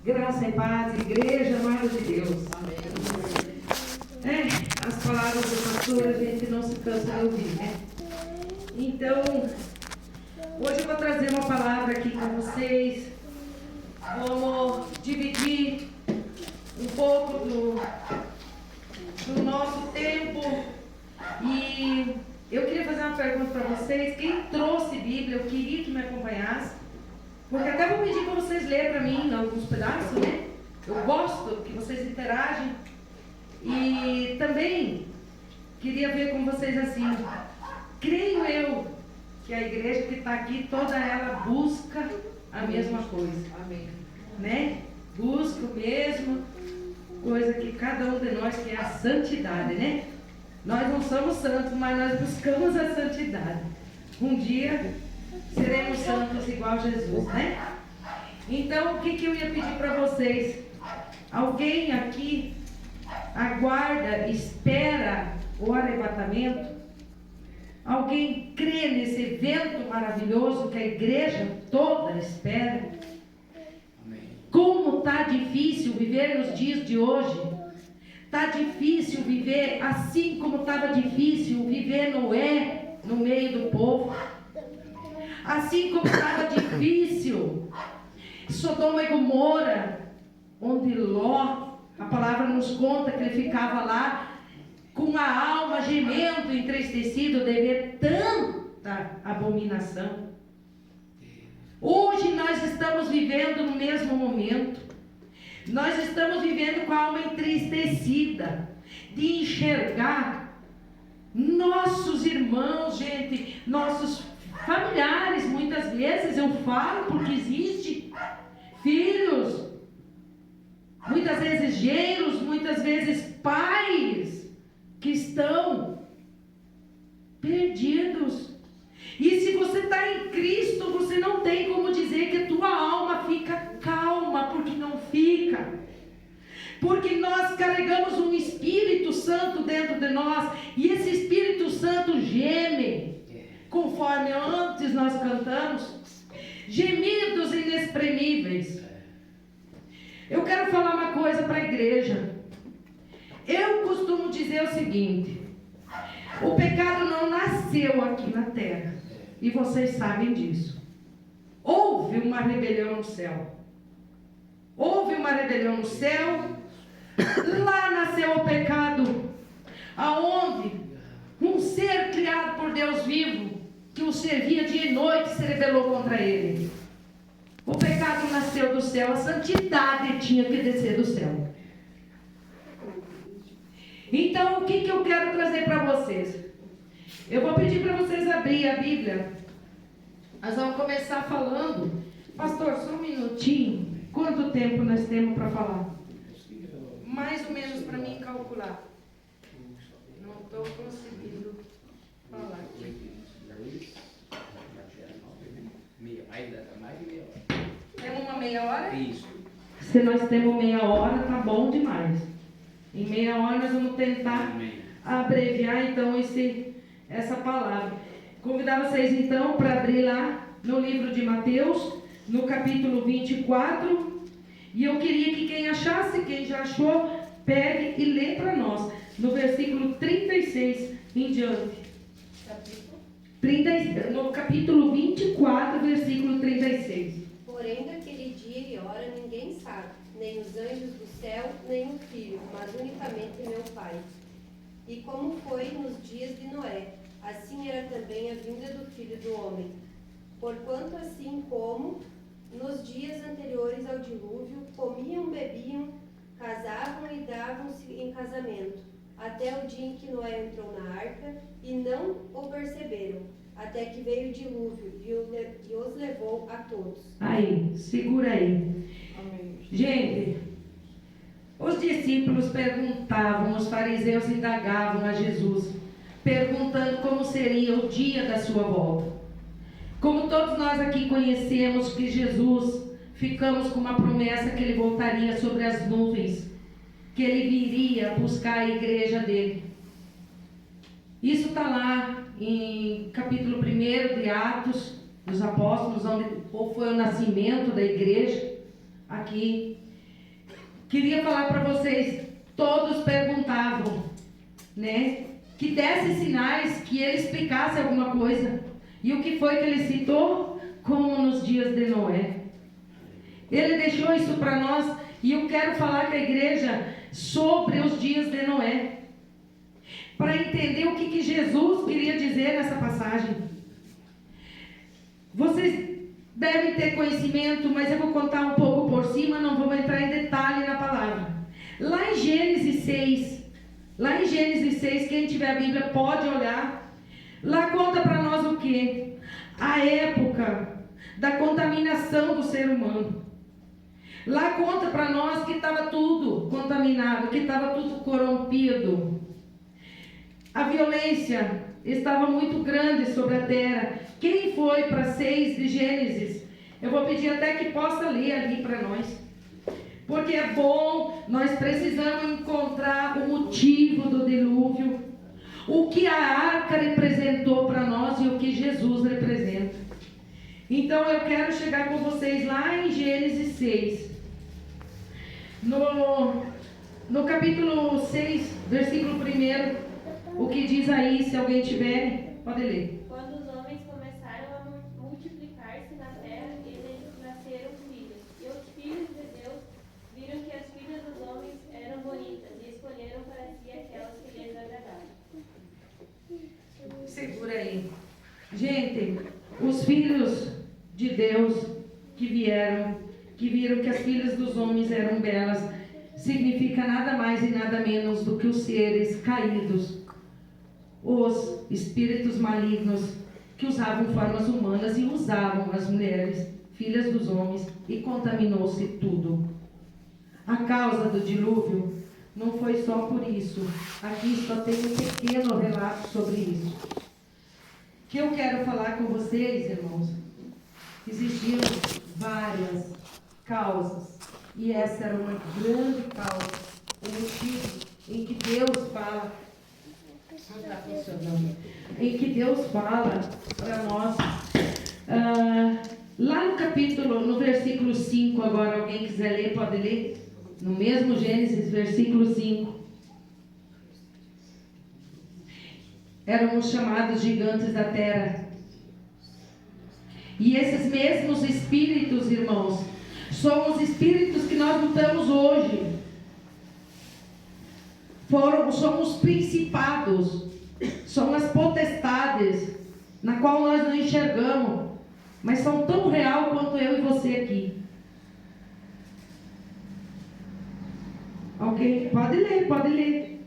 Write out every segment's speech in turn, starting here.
Graça e paz, igreja, amada de Deus. Amém. As palavras do pastor a gente não se cansa de ouvir, né? Então, hoje eu vou trazer uma palavra aqui com vocês. Vamos dividir um pouco do nosso tempo. E eu queria fazer uma pergunta para vocês. Quem trouxe Bíblia, eu queria que me acompanhasse. Porque até vou pedir para vocês lerem para mim alguns pedaços, né? Eu gosto que vocês interagem. E também queria ver com vocês assim. Creio eu que a igreja que está aqui, toda ela busca a mesma coisa. Amém. Né? Busca o mesmo coisa que cada um de nós, que é a santidade, né? Nós não somos santos, mas nós buscamos a santidade. Um dia seremos santos igual Jesus, né? Então, o que eu ia pedir para vocês? Alguém aqui aguarda, espera o arrebatamento? Alguém crê nesse evento maravilhoso que a igreja toda espera? Como está difícil viver nos dias de hoje? Está difícil viver assim como estava difícil viver Noé no meio do povo. Assim como estava difícil Sodoma e Gomorra, onde Ló, a palavra nos conta que ele ficava lá com a alma gemendo, entristecido de ver tanta abominação. Hoje nós estamos vivendo no mesmo momento. Nós estamos vivendo com a alma entristecida de enxergar nossos irmãos, gente, nossos familiares, muitas vezes eu falo porque existe, filhos, muitas vezes genros, muitas vezes pais que estão perdidos. E se você está em Cristo, você não tem como dizer que a tua alma fica calma, porque não fica. Porque nós carregamos um Espírito Santo dentro de nós, e esse Espírito Santo geme, conforme antes nós cantamos, gemidos inexprimíveis. Eu quero falar uma coisa para a igreja. Eu costumo dizer o seguinte: o pecado não nasceu aqui na terra, e vocês sabem disso. Houve uma rebelião no céu. Houve uma rebelião no céu. Lá nasceu o pecado, aonde um ser criado por Deus vivo, que o servia dia e noite, se rebelou contra ele. O pecado nasceu do céu, a santidade tinha que descer do céu. Então, o que eu quero trazer para vocês? Eu vou pedir para vocês abrir a Bíblia. Nós vamos começar falando. Pastor, só um minutinho. Quanto tempo nós temos para falar? Mais ou menos para mim calcular. Não estou conseguindo falar aqui. Temos uma meia hora? Isso. Se nós temos meia hora, tá bom demais. Em meia hora nós vamos tentar abreviar então essa palavra. Convidar vocês então para abrir lá no livro de Mateus, no capítulo 24. E eu queria que quem achasse, quem já achou, pegue e lê para nós. No versículo 36 em diante. No capítulo 24, versículo 36. Porém, daquele dia e hora ninguém sabe, nem os anjos do céu, nem o Filho, mas unicamente meu Pai. E como foi nos dias de Noé, assim era também a vinda do Filho do Homem. Porquanto assim como nos dias anteriores ao dilúvio, comiam, bebiam, casavam e davam-se em casamento, até o dia em que Noé entrou na arca, e não o perceberam, até que veio o dilúvio e os levou a todos. Aí, segura aí. Amém. Gente, os discípulos perguntavam, os fariseus indagavam a Jesus, perguntando como seria o dia da sua volta. Como todos nós aqui conhecemos que Jesus, ficamos com uma promessa que ele voltaria sobre as nuvens, que ele viria buscar a igreja dele. Isso está lá em capítulo 1 de Atos dos Apóstolos, onde foi o nascimento da igreja aqui. queria falar para vocês, todos perguntavam, né? Que desse sinais, que ele explicasse alguma coisa. E o que foi que ele citou? Como nos dias de Noé. Ele deixou isso para nós, e eu quero falar com a igreja sobre os dias de Noé, para entender o que Jesus queria dizer nessa passagem. Vocês devem ter conhecimento, mas eu vou contar um pouco por cima, não vou entrar em detalhe na palavra. Lá em Gênesis 6, quem tiver a Bíblia pode olhar. Lá conta para nós o quê? A época da contaminação do ser humano. Lá conta para nós que estava tudo contaminado, que estava tudo corrompido. A violência estava muito grande sobre a terra. Quem foi para 6 de Gênesis? Eu vou pedir até que possa ler ali para nós. Porque é bom, nós precisamos encontrar o motivo do dilúvio. O que a arca representou para nós e o que Jesus representa. Então eu quero chegar com vocês lá em Gênesis 6. No capítulo 6, versículo 1, o que diz aí, se alguém tiver, pode ler. Quando os homens começaram a multiplicar-se na terra, eles nasceram filhos. E os filhos de Deus viram que as filhas dos homens eram bonitas e escolheram para si aquelas que lhes agradavam. Segura aí. Gente, os filhos de Deus que viram que as filhas dos homens eram belas, significa nada mais e nada menos do que os seres caídos, os espíritos malignos que usavam formas humanas e usavam as mulheres, filhas dos homens, e contaminou-se tudo. A causa do dilúvio não foi só por isso. Aqui só tem um pequeno relato sobre isso. Que eu quero falar com vocês, irmãos. Existiam várias causas, e essa era uma grande causa, o motivo em que Deus fala, não está funcionando, em que Deus fala para nós, lá no versículo 5, agora alguém quiser ler, pode ler, no mesmo Gênesis, versículo 5, eram os chamados gigantes da terra, e esses mesmos espíritos, irmãos, são os espíritos que nós lutamos hoje. São os principados, são as potestades, na qual nós não enxergamos, mas são tão real quanto eu e você aqui. Ok? Pode ler.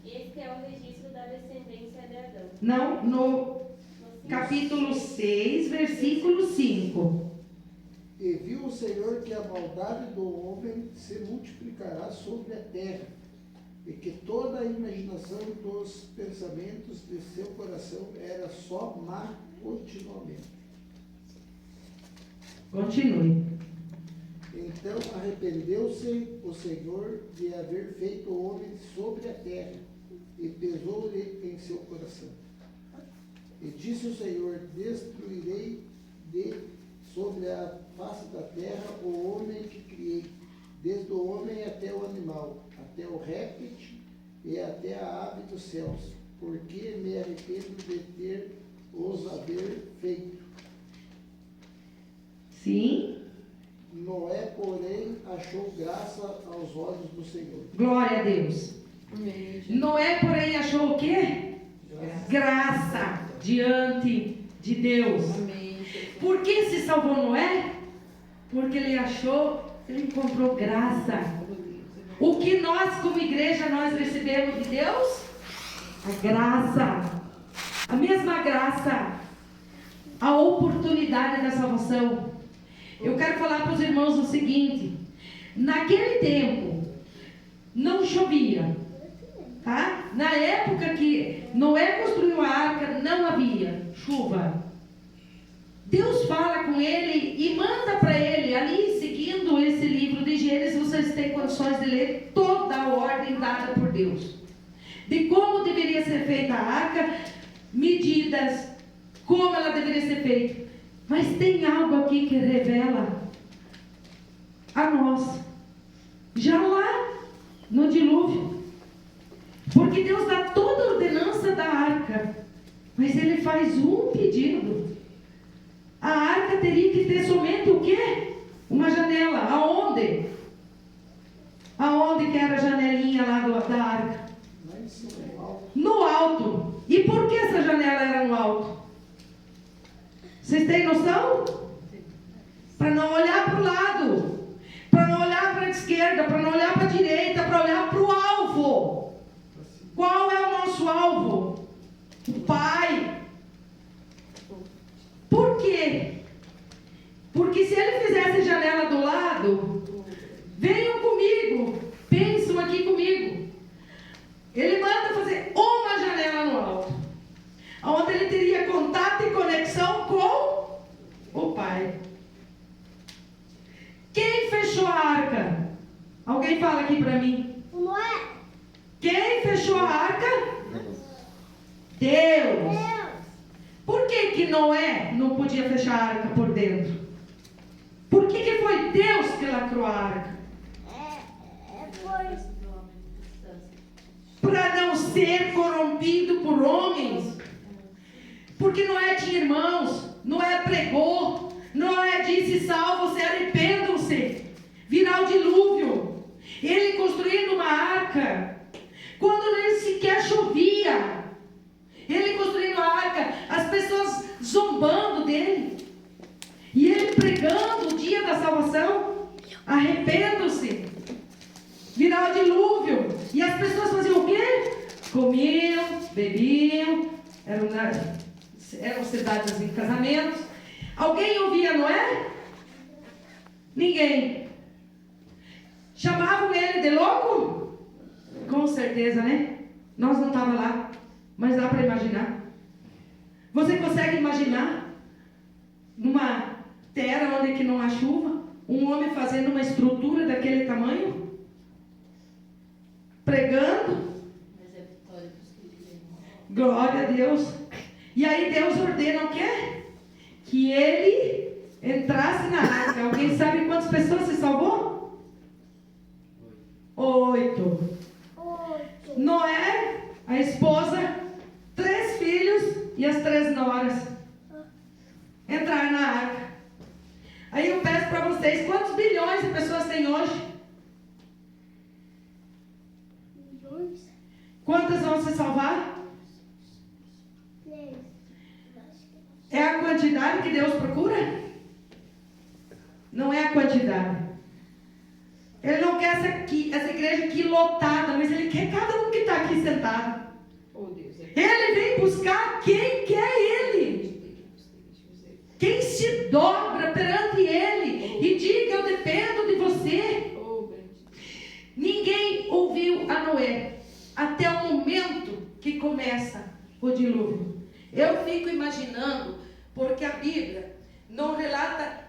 Este é o registro da descendência de Adão. Não, no capítulo 6, versículo 5. E viu o Senhor que a maldade do homem se multiplicará sobre a terra, e que toda a imaginação dos pensamentos de seu coração era só má continuamente. Continue. Então arrependeu-se o Senhor de haver feito o homem sobre a terra, e pesou-lhe em seu coração. E disse o Senhor: destruirei sobre a face da terra o homem que criei, desde o homem até o animal, até o réptil e até a ave dos céus, porque me arrependo de ter-os haver feito. Sim. Noé, porém, achou graça aos olhos do Senhor. Glória a Deus. Amém. Noé, porém, achou o quê? Graça diante de Deus. Amém. Por que se salvou Noé? Porque ele encontrou graça. O que nós, como igreja, nós recebemos de Deus? A graça. A mesma graça. A oportunidade da salvação. Eu quero falar para os irmãos o seguinte: naquele tempo não chovia, tá? Na época que Noé construiu a arca, não havia chuva. Deus fala com ele e manda para ele, ali seguindo esse livro de Gênesis, vocês têm condições de ler toda a ordem dada por Deus, de como deveria ser feita a arca, medidas, como ela deveria ser feita. Mas tem algo aqui que revela a nós. Já lá Aí Deus dá toda a ordenança da arca, mas Ele faz um pedido. A arca teria que ter somente o quê? Uma janela. Aonde? Aonde que era a janelinha lá da arca? Lá em cima, no alto. No alto. E por que essa janela era no alto? Vocês têm noção? Para não olhar para o lado, para não olhar para a esquerda, para não olhar para a direita, para olhar para o alvo. Qual é o nosso alvo? O Pai. Por quê? Porque se Ele fizesse janela do lado, venham comigo, pensam aqui comigo. Ele manda fazer uma janela no alto, onde Ele teria contato e conexão com o Pai. Quem fechou a arca? Alguém fala aqui para mim. Noé. Quem fechou a arca? Deus. Por que Noé não podia fechar a arca por dentro? Por que foi Deus que lacrou a arca? Para não ser corrompido por homens. Porque Noé tinha irmãos. Noé pregou. Noé disse: salvo-se, arrependam-se. Virá o dilúvio. Ele construindo uma arca, quando nem sequer chovia. Ele construindo a arca, as pessoas zombando dele. E ele pregando o dia da salvação. Arrependam-se. Virá o dilúvio. E as pessoas faziam o quê? Comiam, bebiam. Eram sedadas em casamentos. Alguém ouvia Noé? Ninguém. Chamavam ele de louco? Com certeza, né? Nós não estávamos lá, mas dá para imaginar. Você consegue imaginar numa terra onde que não há chuva, um homem fazendo uma estrutura daquele tamanho? Pregando? Glória a Deus. E aí Deus ordena o quê? Que ele entrasse na arca. Alguém sabe quantas pessoas se salvou? 8. Noé, a esposa, 3 filhos e as 3 noras entraram na arca. Aí eu peço para vocês, quantos bilhões de pessoas tem hoje? Quantas vão se salvar? 3. É a quantidade que Deus procura? Não é a quantidade. Ele não quer essa igreja aqui lotada, mas Ele quer cada um que está aqui sentado. Ele vem buscar quem quer Ele. Quem se dobra perante Ele e diga: eu dependo de você. Ninguém ouviu a Noé até o momento que começa o dilúvio. Eu fico imaginando, porque a Bíblia não relata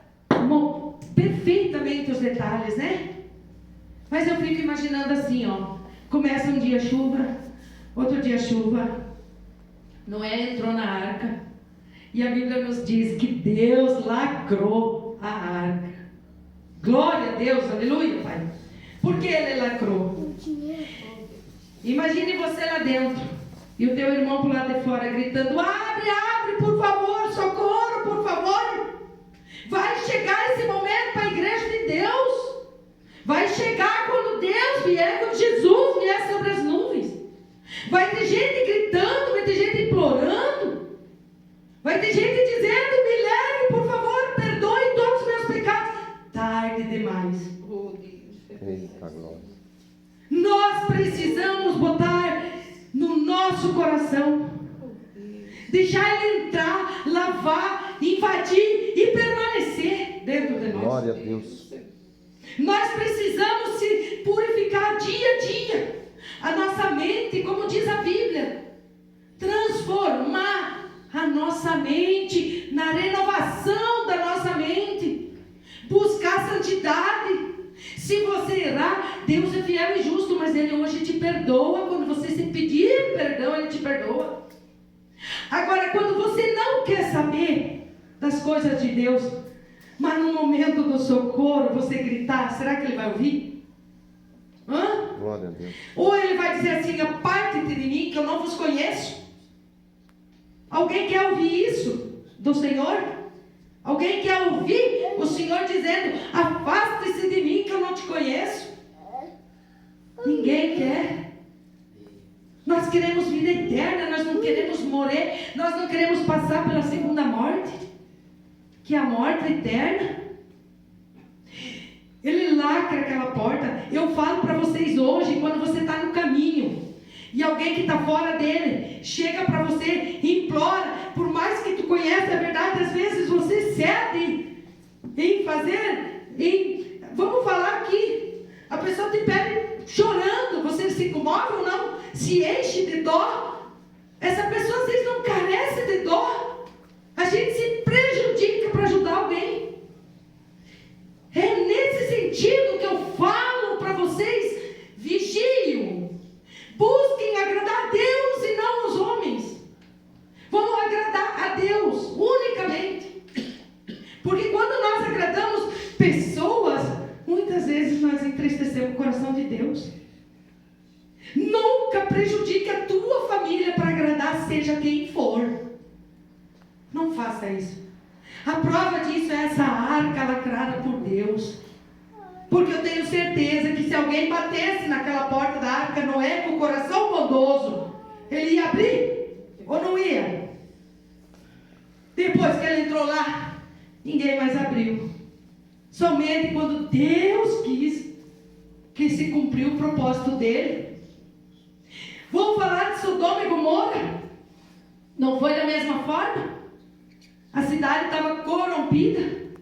perfeitamente os detalhes, né? Mas eu fico imaginando assim, ó. Começa um dia chuva, outro dia chuva. Noé entrou na arca. E a Bíblia nos diz que Deus lacrou a arca. Glória a Deus, aleluia, Pai. Por que Ele lacrou? Imagine você lá dentro e o teu irmão por lá de fora gritando: abre, abre, por favor, socorro, por favor. Vai chegar esse momento para a igreja de Deus. Vai chegar quando Deus vier, quando Jesus vier sobre as nuvens. Vai ter gente gritando, vai ter gente implorando. Vai ter gente dizendo: me leve, por favor, perdoe todos os meus pecados. Tarde demais. Eita glória. Nós precisamos botar no nosso coração, deixar Ele entrar, lavar, invadir e permanecer dentro de nós. Glória a Deus. Nós precisamos se purificar dia a dia. A nossa mente, como diz a Bíblia, transformar a nossa mente na renovação da nossa mente. Buscar santidade. Se você errar, Deus é fiel e justo, mas Ele hoje te perdoa. Quando você se pedir perdão, Ele te perdoa. Agora, quando você não quer saber das coisas de Deus, mas no momento do socorro você gritar, será que Ele vai ouvir? Glória a Deus. Ou ele vai dizer assim: aparte-te de mim, que eu não vos conheço. Alguém quer ouvir isso do Senhor? Alguém quer ouvir o Senhor dizendo: afaste-se de mim, que eu não te conheço? Ninguém quer. Nós queremos vida eterna, nós não queremos morrer, nós não queremos passar pela segunda morte, que é a morte eterna. Ele lacra aquela porta. Eu falo para vocês hoje, quando você está no caminho e alguém que está fora dele chega para você e implora, por mais que tu conheça a verdade, às vezes você cede em fazer, vamos falar aqui, a pessoa te pede chorando, você se comove ou não? Se enche de dó. Essa pessoa às vezes não carece de dó. A gente se prejudica para ajudar alguém. É nesse sentido que eu falo para vocês: vigiem, busquem agradar a Deus e não os homens. Vamos agradar a Deus unicamente, porque quando nós agradamos pessoas, muitas vezes nós entristecemos o coração de Deus. Nunca prejudique a tua família para agradar seja quem for. Não faça isso. A prova disso é essa arca lacrada por Deus. Porque eu tenho certeza que se alguém batesse naquela porta da arca Noé com o coração bondoso, ele ia abrir ou não ia? Depois que ele entrou lá, ninguém mais abriu. Somente quando Deus quis, que se cumpriu o propósito dele. Vamos falar de Sodoma e Gomorra? Não foi da mesma forma? A cidade estava corrompida,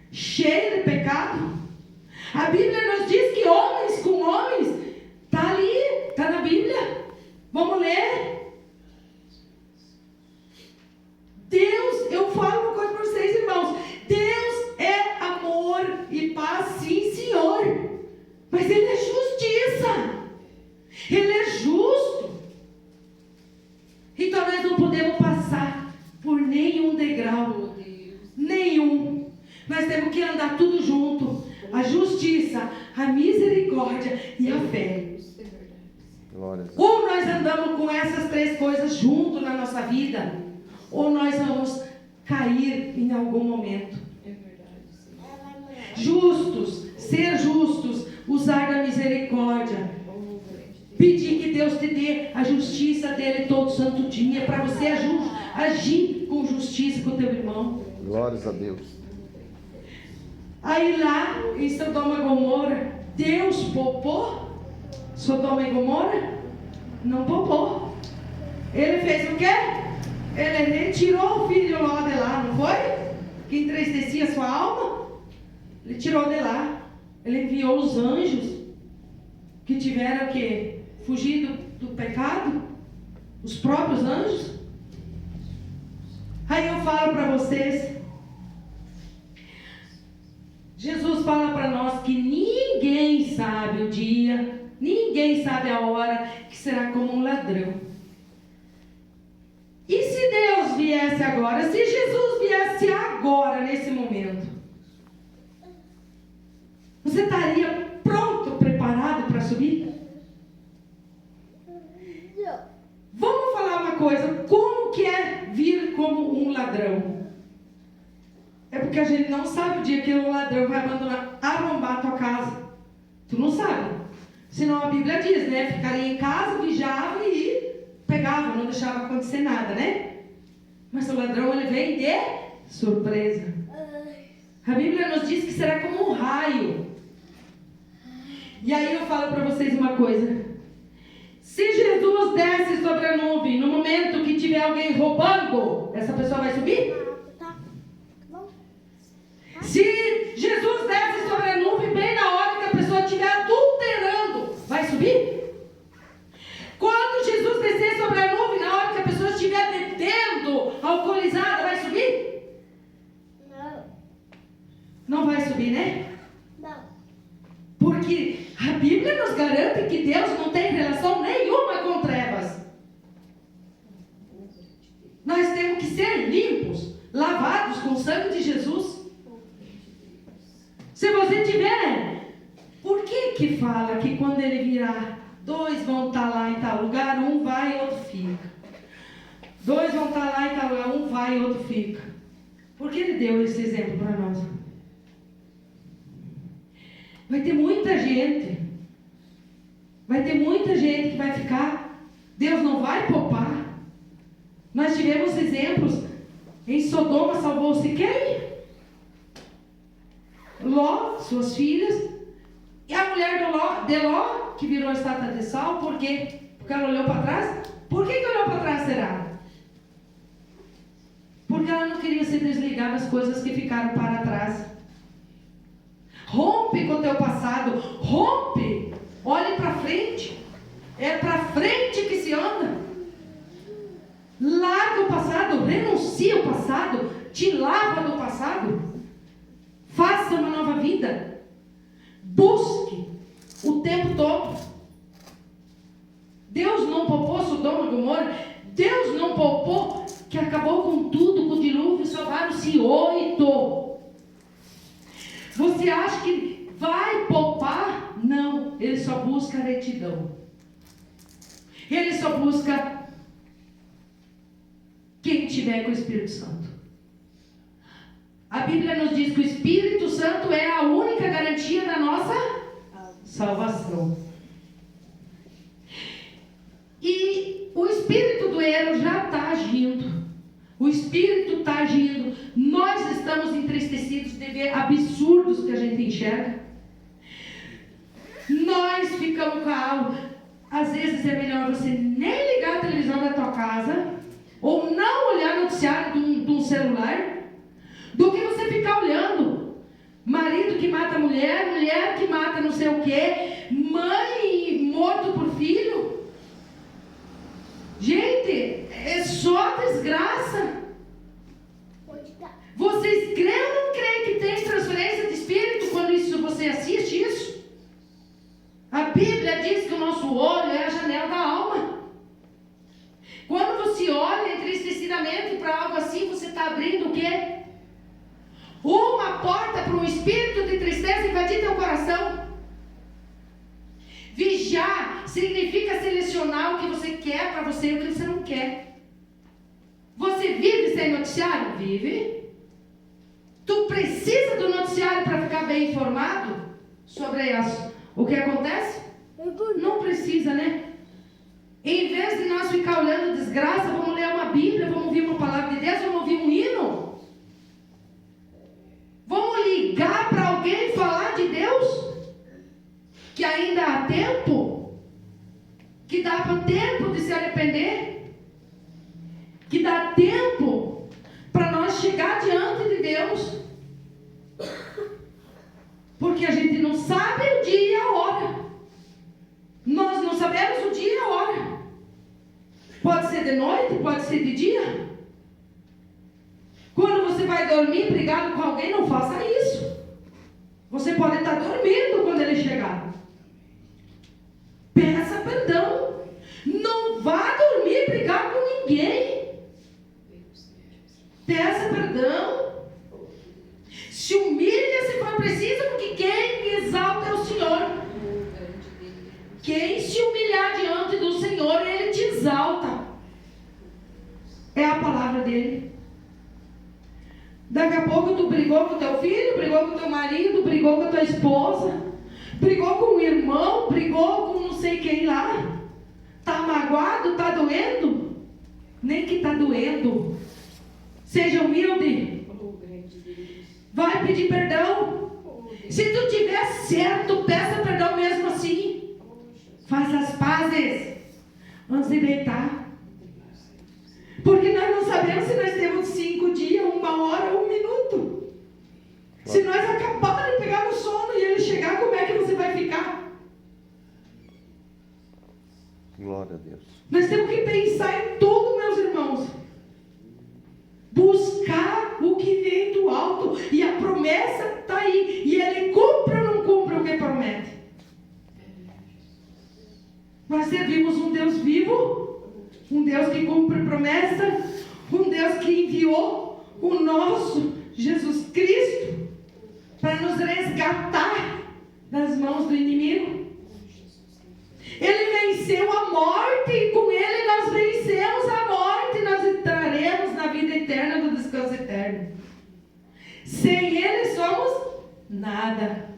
cheia de pecado. A Bíblia nos diz que homens com homens, está ali, está na Bíblia. Vamos ler. Deus, eu falo uma coisa para vocês, irmãos. Deus é amor e paz, sim, Senhor. Mas Ele é justiça. Ele é justo. Então nós não podemos passar por nenhum degrau. Nenhum. Nós temos que andar tudo junto. A justiça, a misericórdia e a fé. Ou nós andamos com essas três coisas junto na nossa vida, ou nós vamos cair em algum momento. Justos, ser justos, usar da misericórdia, pedir que Deus te dê a justiça dele todo santo dia, para você agir com justiça com o teu irmão. Glórias a Deus. Aí lá em Sodoma e Gomorra, Deus poupou Sodoma e Gomorra? Não poupou. Ele fez o quê? Ele retirou o filho de Ló de lá, não foi? Que entristecia sua alma. Ele tirou de lá. Ele enviou os anjos que tiveram que fugir do pecado, os próprios anjos. Aí eu falo para vocês, Jesus fala para nós que ninguém sabe o dia, ninguém sabe a hora que será como um ladrão. E se Deus viesse agora, se Jesus viesse agora, nesse momento, você estaria pronto, preparado para subir? Vamos falar uma coisa, como que é vir como um ladrão? É porque a gente não sabe o dia que o ladrão vai abandonar, arrombar a tua casa. Tu não sabe. Senão a Bíblia diz, né? Ficaria em casa, vigiava e pegava, não deixava acontecer nada, né? Mas o ladrão, ele vem de surpresa. A Bíblia nos diz que será como um raio. E aí eu falo para vocês uma coisa. Se Jesus desce sobre a nuvem, no momento que tiver alguém roubando, essa pessoa vai subir? Se Jesus desce sobre a nuvem bem na hora que a pessoa estiver adulterando, vai subir? Quando Jesus descer sobre a nuvem, na hora que a pessoa estiver bebendo, alcoolizada, vai subir? Não. Não vai subir, né? Não. Porque a Bíblia nos garante que Deus não tem relação nenhuma com trevas. Nós temos que ser limpos, lavados com o sangue de Jesus. Se você tiver, por que quem que fala que quando ele virar, 2 vão estar lá em tal lugar, um vai e outro fica? 2 vão estar lá em tal lugar, um vai e outro fica. Por que ele deu esse exemplo para nós? Vai ter muita gente que vai ficar. Deus não vai poupar. Nós tivemos exemplos. Em Sodoma salvou-se quem? Ló, suas filhas. E a mulher de Ló, que virou estátua de sal, por quê? Porque ela olhou para trás. Por que olhou para trás, será? Porque ela não queria se desligar das coisas que ficaram para trás. Rompe com o teu passado. Rompe. Olhe para frente. É para frente que se anda. Larga o passado. Renuncia o passado. Te lava do passado. Faça uma nova vida. Busque o tempo todo. Deus não poupou Sodoma e Gomorra. Deus não poupou, que acabou com tudo, com o dilúvio, salvaram-se 8. Você acha que vai poupar? Não, ele só busca retidão. Ele só busca quem tiver com o Espírito Santo. A Bíblia nos diz que o Espírito Santo é a única garantia da nossa salvação. E o espírito do erro já está agindo. O espírito está agindo. Nós estamos entristecidos de ver absurdos que a gente enxerga. Nós ficamos com a alma. Às vezes é melhor você nem ligar a televisão da tua casa, ou não olhar noticiário de um celular, do que você ficar olhando marido que mata mulher, mulher que mata não sei o quê, mãe morto por filho. Gente, é só desgraça. Vocês creem ou não creem que tem transferência de espírito quando você assiste isso? A Bíblia diz que o nosso olho é a janela da alma. Quando você olha entristecidamente para algo assim, você está abrindo o quê? Uma porta para um espírito de tristeza invadir teu coração. Vigiar significa selecionar o que você quer para você e o que você não quer. Você vive sem noticiário? Vive. Tu precisa do noticiário para ficar bem informado sobre o que acontece? Não precisa, né? Em vez de nós ficar olhando desgraça, vamos ler uma Bíblia, vamos ouvir uma palavra de Deus, vamos ouvir um hino. Vamos ligar para alguém e falar de Deus? Que ainda há tempo? Que dá para tempo de se arrepender? Que dá tempo para nós chegar diante de Deus? Porque a gente não sabe o dia e a hora. Nós não sabemos o dia e a hora. Pode ser de noite, pode ser de dia. Quando você vai dormir brigado com alguém, não faça isso. Você pode estar dormindo quando ele chegar. Peça perdão. Não vá dormir brigado com ninguém. Peça perdão. Se humilha se for preciso, porque quem exalta é o Senhor. Quem se humilhar diante do Senhor, Ele te exalta. É a palavra dele. Daqui a pouco tu brigou com teu filho, brigou com teu marido, brigou com a tua esposa, brigou com o irmão, brigou com não sei quem lá. Tá magoado, tá doendo? Nem que tá doendo. Seja humilde. Vai pedir perdão. Se tu tiver certo, peça perdão mesmo assim. Faz as pazes antes de deitar. Porque nós não sabemos se nós temos 5 dias, 1 hora ou 1 minuto. Se nós acabarmos de pegar no sono e ele chegar, como é que você vai ficar? Glória a Deus. Nós temos que pensar em tudo, meus irmãos. Buscar o que vem do alto. E a promessa está aí. E ele cumpre ou não cumpre o que promete? Nós servimos um Deus vivo, um Deus que cumpre promessa, um Deus que enviou o nosso Jesus Cristo para nos resgatar das mãos do inimigo. Ele venceu a morte e com ele nós vencemos a morte. Nós entraremos na vida eterna, no descanso eterno. Sem ele somos nada.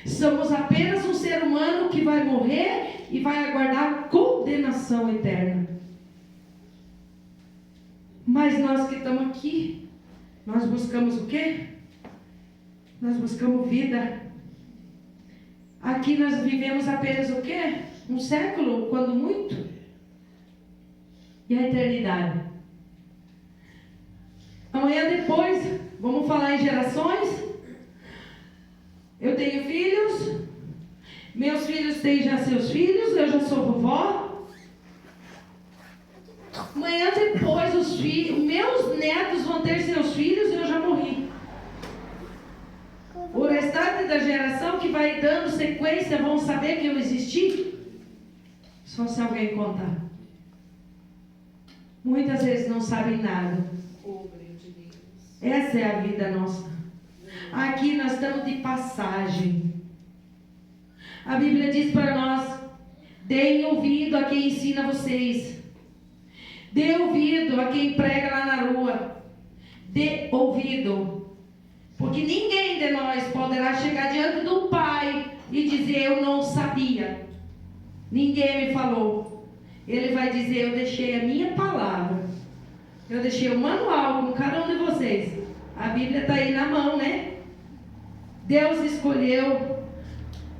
Somos apenas um ser humano que vai morrer e vai aguardar condenação eterna. Mas nós que estamos aqui, nós buscamos o quê? Nós buscamos vida. Aqui nós vivemos apenas o quê? Um século, quando muito. E a eternidade. Amanhã depois, vamos falar em gerações. Eu tenho filhos. Meus filhos têm já seus filhos. Eu já sou vovó. Amanhã depois, meus netos vão ter seus filhos e eu já morri. O restante da geração que vai dando sequência vão saber que eu existi? Só se alguém contar. Muitas vezes não sabem nada. Essa é a vida nossa. Aqui nós estamos de passagem. A Bíblia diz para nós: deem ouvido a quem ensina vocês. Dê ouvido a quem prega lá na rua. Dê ouvido. Porque ninguém de nós poderá chegar diante do Pai e dizer: eu não sabia. Ninguém me falou. Ele vai dizer: eu deixei a minha palavra. Eu deixei o manual com cada um de vocês. A Bíblia está aí na mão, né? Deus escolheu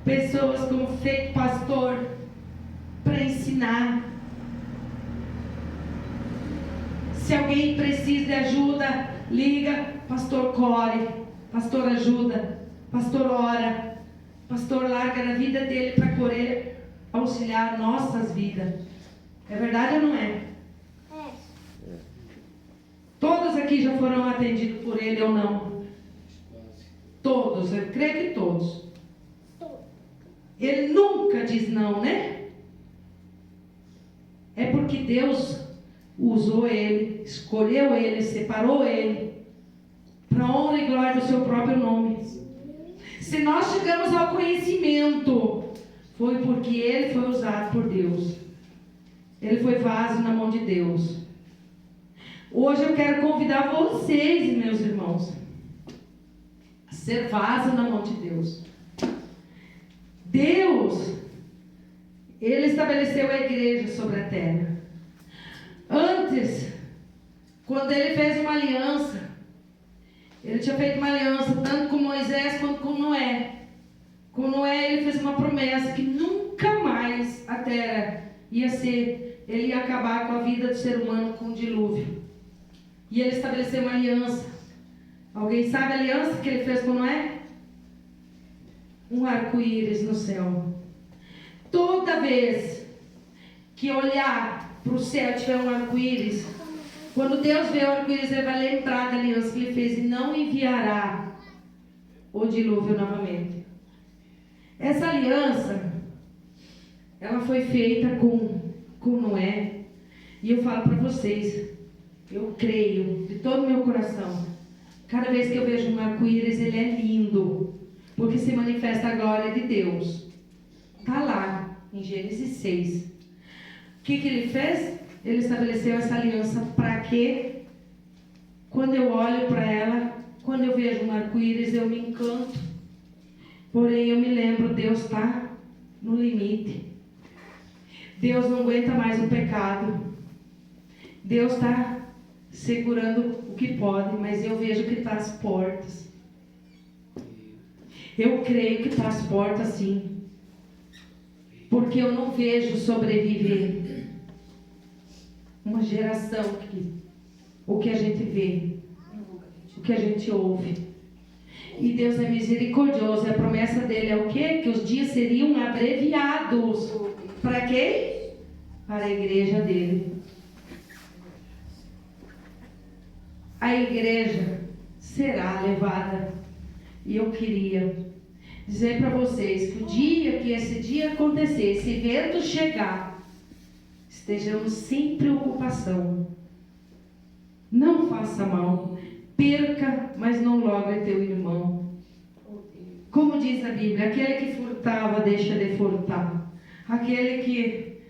pessoas como feito pastor para ensinar. Se alguém precisa de ajuda, liga, pastor Core, pastor ajuda, pastor ora, pastor larga a vida dele para correr, auxiliar nossas vidas. É verdade ou não é? Todos aqui já foram atendidos por ele ou não? Todos, eu creio que todos. Ele nunca diz não, né? É porque Deus usou ele, escolheu ele, separou ele para honra e glória do seu próprio nome. Se nós chegamos ao conhecimento, foi porque ele foi usado por Deus. Ele foi vaso na mão de Deus. Hoje eu quero convidar vocês, meus irmãos, a ser vaso na mão de Deus. Deus, ele estabeleceu a igreja sobre a terra. Antes, quando ele fez uma aliança, ele tinha feito uma aliança tanto com Moisés quanto com Noé. Com Noé ele fez uma promessa que nunca mais a terra ia ser, ele ia acabar com a vida do ser humano com o dilúvio. E ele estabeleceu uma aliança. Alguém sabe a aliança que ele fez com Noé? Um arco-íris no céu. Toda vez que olhar para o céu e tiver um arco-íris, quando Deus vê o arco-íris, ele vai lembrar da aliança que ele fez e não enviará o dilúvio novamente. Essa aliança, ela foi feita com Noé. E eu falo para vocês, eu creio de todo o meu coração, cada vez que eu vejo um arco-íris, ele é lindo, porque se manifesta a glória de Deus. Está lá, em Gênesis 6. O que ele fez? Ele estabeleceu essa aliança para que, quando eu olho para ela, quando eu vejo um arco-íris, eu me encanto. Porém, eu me lembro, Deus está no limite. Deus não aguenta mais o pecado. Deus está segurando o que pode, mas eu vejo que está às portas. Eu creio que está às portas, sim. Porque eu não vejo sobreviver uma geração que o que a gente vê, o que a gente ouve. E Deus é misericordioso. E a promessa dele é o quê? Que os dias seriam abreviados. Para quem? Para a igreja dele. A igreja será levada. E eu queria dizer para vocês que o dia que esse dia acontecer, esse evento chegar, estejamos sem preocupação. Não faça mal. Perca, mas não logre teu irmão. Como diz a Bíblia, aquele que furtava deixa de furtar. Aquele que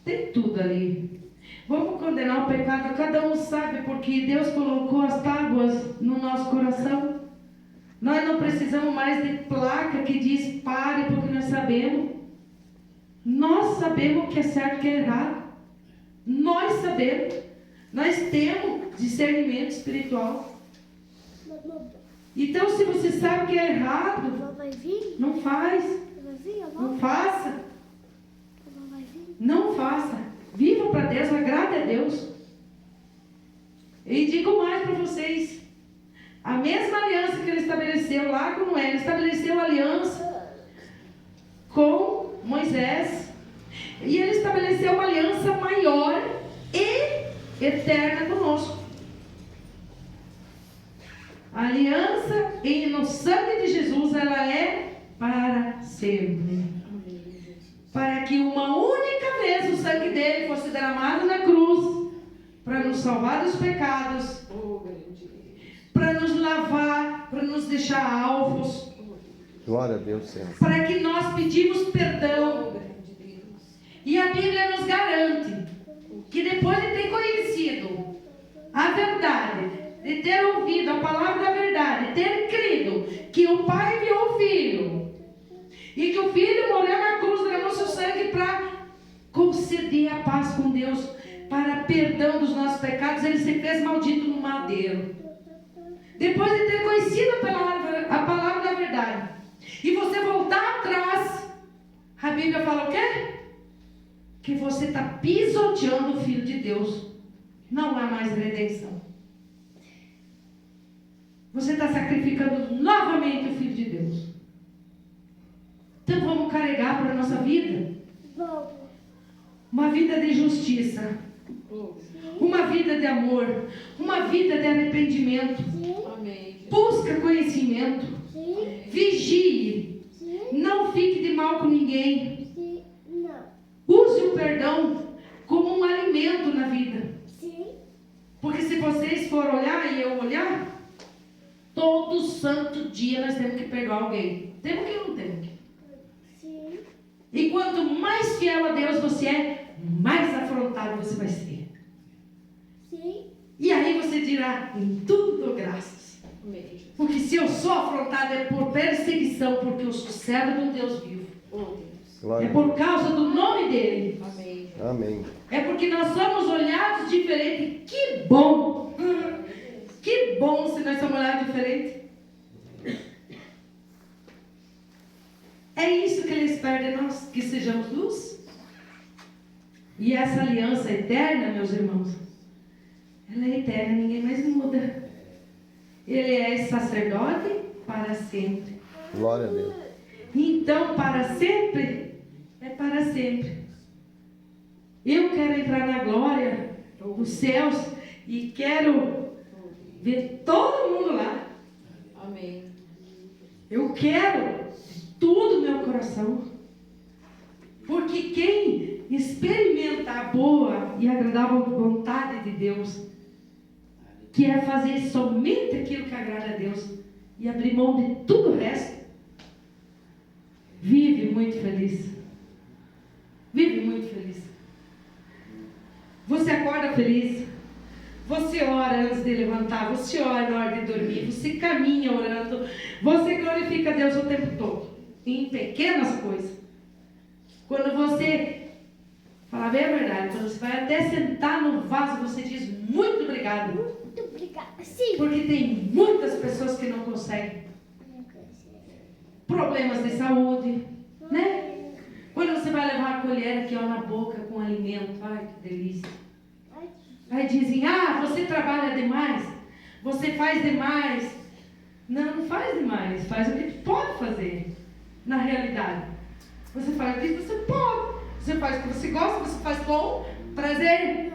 tem tudo ali. Vamos condenar o pecado, cada um sabe, porque Deus colocou as tábuas no nosso coração. Nós não precisamos mais de placa que diz pare, porque nós sabemos. Nós sabemos o que é certo e o que é errado. Nós sabemos. Nós temos discernimento espiritual. Então, se você sabe que é errado, não faz. Não faça. Não faça. Viva para Deus, agrade a Deus. E digo mais para vocês. A mesma aliança que ele estabeleceu lá com Noé, ele estabeleceu aliança com Moisés. E ele estabeleceu uma aliança maior e eterna conosco. A aliança no sangue de Jesus, ela é para sempre. Para que uma única vez o sangue dele fosse derramado na cruz, para nos salvar dos pecados, para nos lavar, para nos deixar alvos. Glória a Deus, Senhor. Para que nós pedimos perdão. E a Bíblia nos garante que depois de ter conhecido a verdade, de ter ouvido a palavra da verdade, ter crido que o Pai enviou o Filho, e que o Filho morreu na cruz, derramou seu sangue para conceder a paz com Deus, para perdão dos nossos pecados, ele se fez maldito no madeiro. Depois de ter conhecido a palavra da verdade, e você voltar atrás, a Bíblia fala o quê? Que você está pisoteando o Filho de Deus. Não há mais redenção. Você está sacrificando novamente o Filho de Deus. Então vamos carregar para a nossa vida uma vida de justiça, uma vida de amor, uma vida de arrependimento. Busca conhecimento, vigie, não fique de mal com ninguém. Use o perdão como um alimento na vida. Porque se vocês forem olhar e eu olhar, todo santo dia nós temos que perdoar alguém. Temos que ou não temos que? E quanto mais fiel a Deus você é, mais afrontado você vai ser. E aí você dirá, em tudo dou graças. Porque se eu sou afrontado é por perseguição, porque eu sou servo de um Deus vivo. Glória É por causa do nome dele. Amém. É porque nós somos olhados diferente. Que bom! Que bom se nós somos olhados diferente. É isso que ele espera de nós, que sejamos luz. E essa aliança eterna, meus irmãos, ela é eterna, ninguém mais muda. Ele é sacerdote para sempre. Glória a Deus. Então, para sempre, é para sempre. Eu quero entrar na glória dos céus e quero ver todo mundo lá. Amém. Eu quero de todo o meu coração. Porque quem experimenta a boa e agradável vontade de Deus, que é fazer somente aquilo que agrada a Deus e abrir mão de tudo o resto, vive muito feliz. Vive muito feliz. Você acorda feliz. Você ora antes de levantar. Você ora na hora de dormir. Você caminha orando. Você glorifica a Deus o tempo todo. Em pequenas coisas. Quando você, fala bem a verdade, quando você vai até sentar no vaso, você diz muito obrigado. Muito obrigada. Sim. Porque tem muitas pessoas que não conseguem. Problemas de saúde, né? Quando você vai levar a colher aqui ó, na boca com alimento, ai que delícia. Aí dizem, você trabalha demais, você faz demais. Não, não faz demais, faz o que tu pode fazer, na realidade. Você faz o que você pode, você faz o que você gosta, você faz com prazer.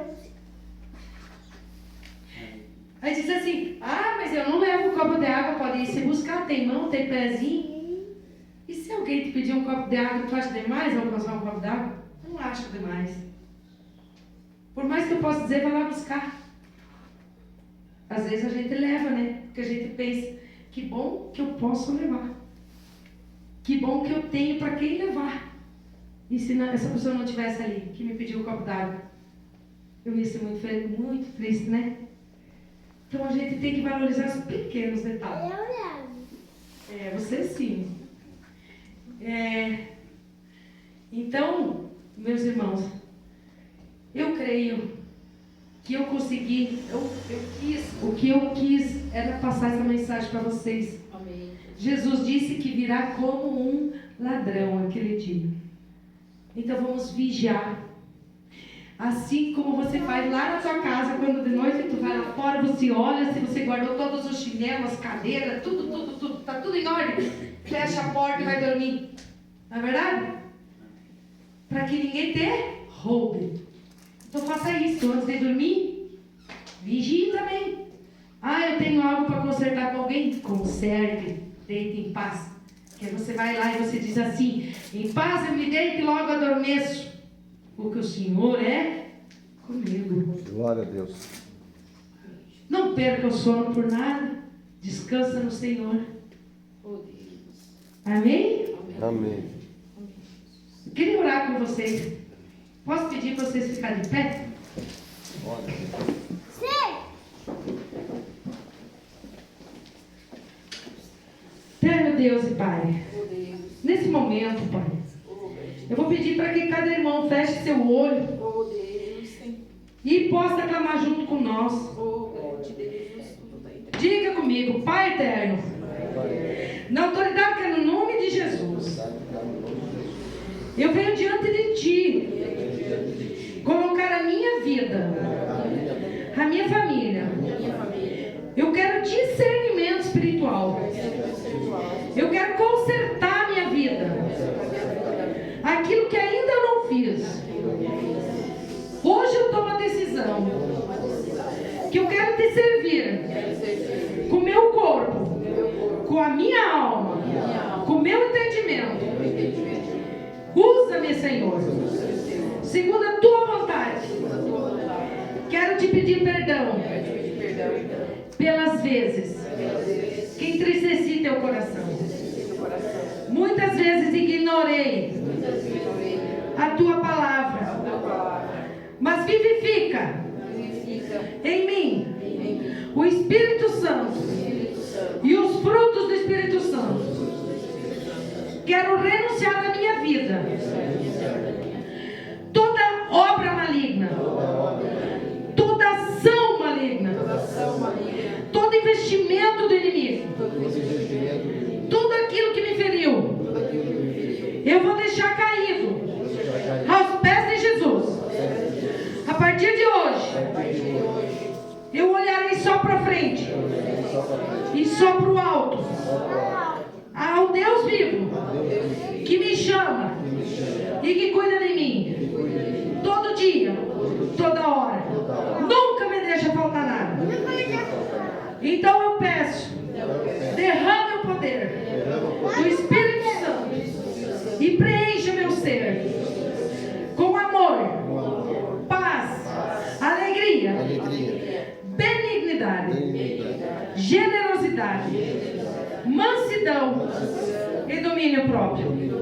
Aí diz assim, mas eu não levo um copo de água, pode ir se buscar, tem mão, tem pezinho. E se alguém te pedir um copo de água, tu acha demais alcançar um copo de água? Eu não acho demais. Por mais que eu possa dizer, vai lá buscar. Às vezes a gente leva, né? Porque a gente pensa Que bom que eu posso levar. Que bom que eu tenho para quem levar. E se essa pessoa não estivesse ali, que me pediu um copo d'água, eu ia ser muito triste, né? Então a gente tem que valorizar os pequenos detalhes. Você sim. Então, meus irmãos, eu creio que eu consegui, o que eu quis era passar essa mensagem para vocês. Amém. Jesus disse que virá como um ladrão aquele dia. Então vamos vigiar. Assim como você faz lá na sua casa, quando de noite tu vai lá fora, você olha se você guardou todos os chinelos, as cadeiras, tudo, tá tudo em ordem. Fecha a porta e vai dormir. Não é verdade? Para que ninguém te roube. Então faça isso antes de dormir. Vigie também. Eu tenho algo para consertar com alguém? Conserte. Deite em paz. Porque você vai lá e você diz assim: em paz eu me deito e logo adormeço. Porque o Senhor é comigo. Glória a Deus. Não perca o sono por nada. Descansa no Senhor. Amém? Amém. Eu queria orar com vocês. Posso pedir para vocês ficarem de pé? Eterno Deus e Pai, nesse momento, Pai, eu vou pedir para que cada irmão feche seu olho e possa clamar junto com nós. Diga comigo: Pai eterno, na autoridade que é no nome de Jesus, eu venho diante de Ti colocar a minha vida, a minha família. Eu quero discernimento espiritual. Eu quero consertar a minha vida. Aquilo que ainda eu não fiz. Hoje eu tomo a decisão que eu quero te servir com o meu corpo, com a minha alma, com o meu entendimento. Usa-me, Senhor, segundo a Tua vontade. Quero te pedir perdão pelas vezes que entristeci teu coração. Muitas vezes ignorei a tua palavra, mas vivifica em mim o Espírito Santo e os frutos do Espírito Santo. Quero renunciar da minha vida toda obra maligna, toda ação maligna, todo investimento do inimigo, tudo aquilo que me feriu, eu vou deixar caído aos pés de Jesus. A partir de hoje, eu olharei só para frente e só para o alto, ao Deus vivo que me chama e que cuida de mim todo dia, toda hora. Nunca me deixa faltar nada. Então eu peço, derrame o poder do Espírito Santo e preencha meu ser com amor, paz, alegria, benignidade, generosidade, mansidão e domínio próprio.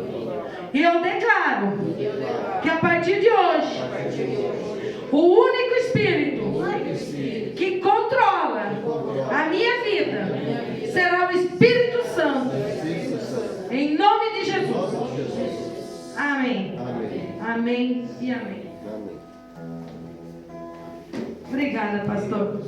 E eu declaro que a partir de hoje, o único Espírito que controla a minha vida será o Espírito Santo. Em nome de Jesus. Amém. Amém e amém. Obrigada, pastor.